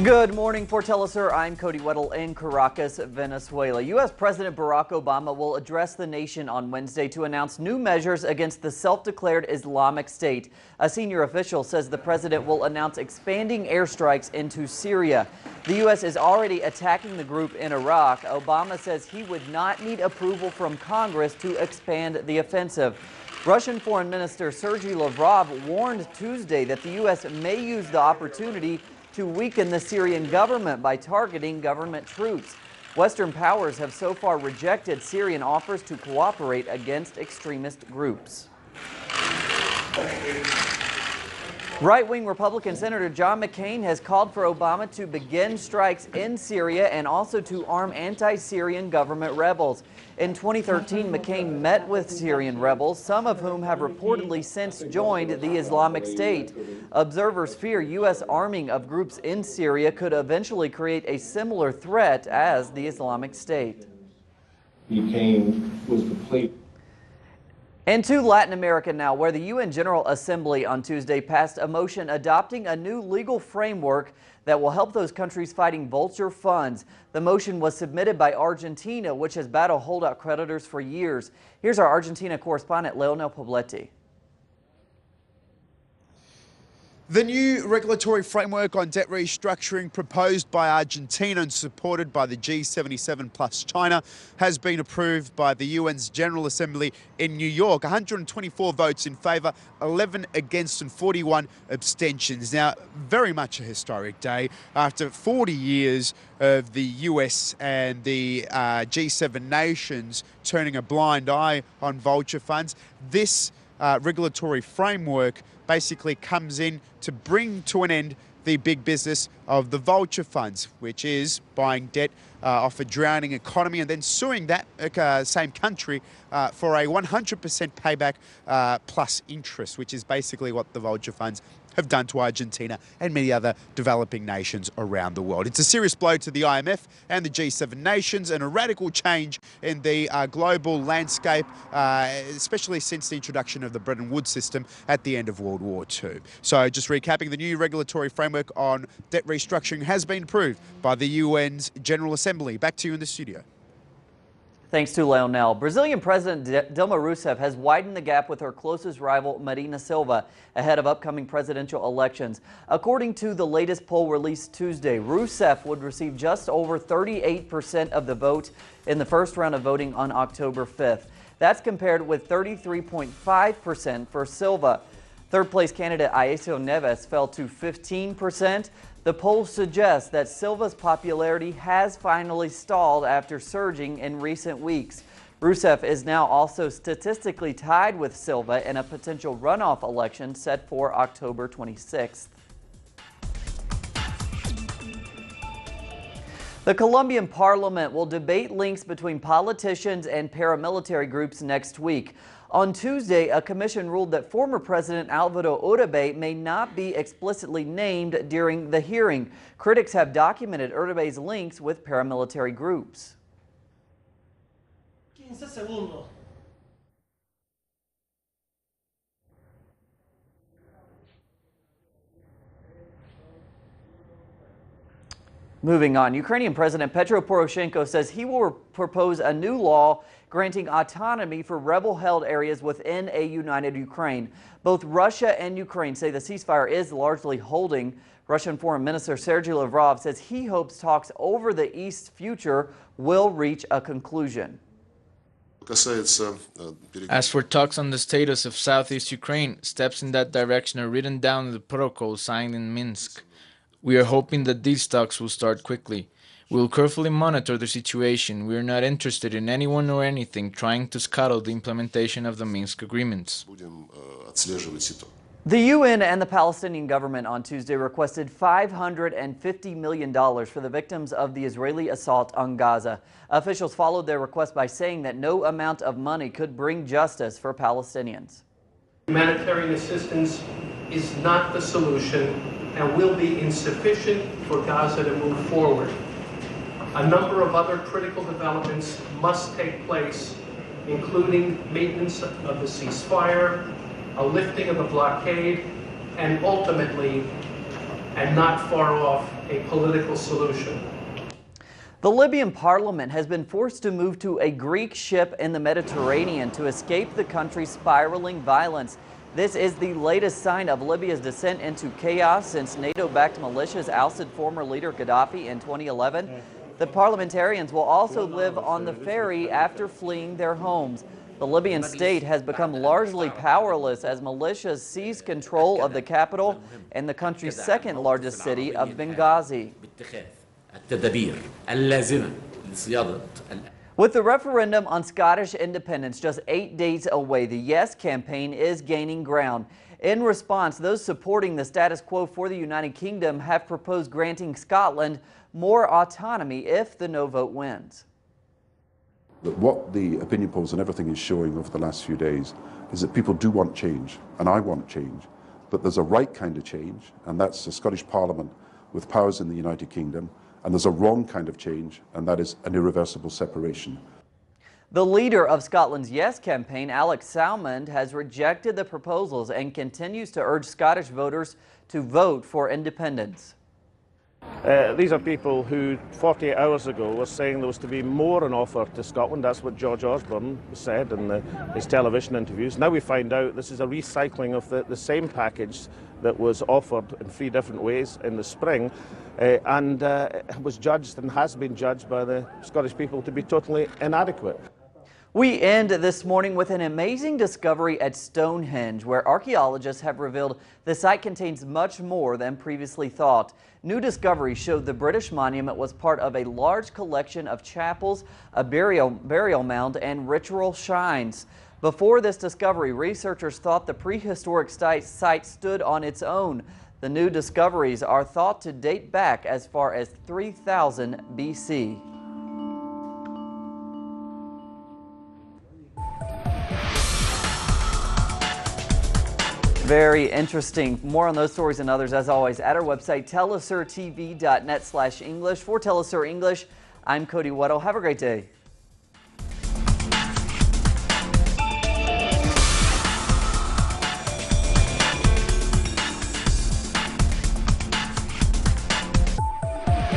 Good morning for teleSUR. I'm Cody Weddle in Caracas, Venezuela. U.S. President Barack Obama will address the nation on Wednesday to announce new measures against the self-declared Islamic State. A senior official says the president will announce expanding airstrikes into Syria. The U.S. is already attacking the group in Iraq. Obama says he would not need approval from Congress to expand the offensive. Russian Foreign Minister Sergei Lavrov warned Tuesday that the U.S. may use the opportunity to weaken the Syrian government by targeting government troops. Western powers have so far rejected Syrian offers to cooperate against extremist groups. Right-wing Republican Senator John McCain has called for Obama to begin strikes in Syria and also to arm anti-Syrian government rebels. In 2013, McCain met with Syrian rebels, some of whom have reportedly since joined the Islamic State. Observers fear U.S. arming of groups in Syria could eventually create a similar threat as the Islamic State. McCain was complete. And to Latin America now, where the UN General Assembly on Tuesday passed a motion adopting a new legal framework that will help those countries fighting vulture funds. The motion was submitted by Argentina, which has battled holdout creditors for years. Here's our Argentina correspondent, Leonel Poblete. The new regulatory framework on debt restructuring proposed by Argentina and supported by the G77 plus China has been approved by the UN's General Assembly in New York. 124 votes in favour, 11 against and 41 abstentions. Now, very much a historic day after 40 years of the US and the G7 nations turning a blind eye on vulture funds. This regulatory framework basically comes in to bring to an end the big business of the vulture funds, which is buying debt off a drowning economy and then suing that same country for a 100% payback plus interest, which is basically what the vulture funds have done to Argentina and many other developing nations around the world. It's a serious blow to the IMF and the G7 nations and a radical change in the global landscape, especially since the introduction of the Bretton Woods system at the end of World War II. So just recapping, the new regulatory framework on debt restructuring has been approved by the UN's General Assembly. Back to you in the studio. Thanks to Leonel. Brazilian President Dilma Rousseff has widened the gap with her closest rival, Marina Silva, ahead of upcoming presidential elections. According to the latest poll released Tuesday, Rousseff would receive just over 38% of the vote in the first round of voting on October 5th. That's compared with 33.5% for Silva. Third-place candidate Aécio Neves fell to 15%. The poll suggests that Silva's popularity has finally stalled after surging in recent weeks. Rousseff is now also statistically tied with Silva in a potential runoff election set for October 26th. The Colombian parliament will debate links between politicians and paramilitary groups next week. On Tuesday, a commission ruled that former President Álvaro Uribe may not be explicitly named during the hearing. Critics have documented Uribe's links with paramilitary groups. 15 segundos. Moving on, Ukrainian President Petro Poroshenko says he will propose a new law granting autonomy for rebel-held areas within a united Ukraine. Both Russia and Ukraine say the ceasefire is largely holding. Russian Foreign Minister Sergei Lavrov says he hopes talks over the East's future will reach a conclusion. As for talks on the status of Southeast Ukraine, steps in that direction are written down in the protocol signed in Minsk. We are hoping that these talks will start quickly. We will carefully monitor the situation. We are not interested in anyone or anything trying to scuttle the implementation of the Minsk agreements. The UN and the Palestinian government on Tuesday requested $550 million for the victims of the Israeli assault on Gaza. Officials followed their request by saying that no amount of money could bring justice for Palestinians. Humanitarian assistance is not the solution and will be insufficient for Gaza to move forward. A number of other critical developments must take place, including maintenance of the ceasefire, a lifting of the blockade, and ultimately, and not far off, a political solution. The Libyan parliament has been forced to move to a Greek ship in the Mediterranean to escape the country's spiraling violence. This is the latest sign of Libya's descent into chaos since NATO-backed militias ousted former leader Gaddafi in 2011. The parliamentarians will also live on the ferry after fleeing their homes. The Libyan state has become largely powerless as militias seize control of the capital and the country's second largest city of Benghazi. With the referendum on Scottish independence just 8 days away, the Yes campaign is gaining ground. In response, those supporting the status quo for the United Kingdom have proposed granting Scotland more autonomy if the no vote wins. What the opinion polls and everything is showing over the last few days is that people do want change, and I want change, but there's a right kind of change, and that's the Scottish Parliament with powers in the United Kingdom, and there's a wrong kind of change, and that is an irreversible separation. The leader of Scotland's Yes campaign, Salmond, has rejected the proposals and continues to urge Scottish voters to vote for independence. These are people who 48 hours ago were saying there was to be more on offer to Scotland. That's what George Osborne said in his television interviews. Now we find out this is a recycling of the same package that was offered in 3 different ways in the spring and was judged and has been judged by the Scottish people to be totally inadequate. We end this morning with an amazing discovery at Stonehenge, where archaeologists have revealed the site contains much more than previously thought. New discoveries showed the British monument was part of a large collection of chapels, a burial mound, and ritual shrines. Before this discovery, researchers thought the prehistoric site stood on its own. The new discoveries are thought to date back as far as 3000 BC. Very interesting. More on those stories and others, as always, at our website, telesurtv.net/English. For teleSUR English, I'm Cody Weddle. Have a great day.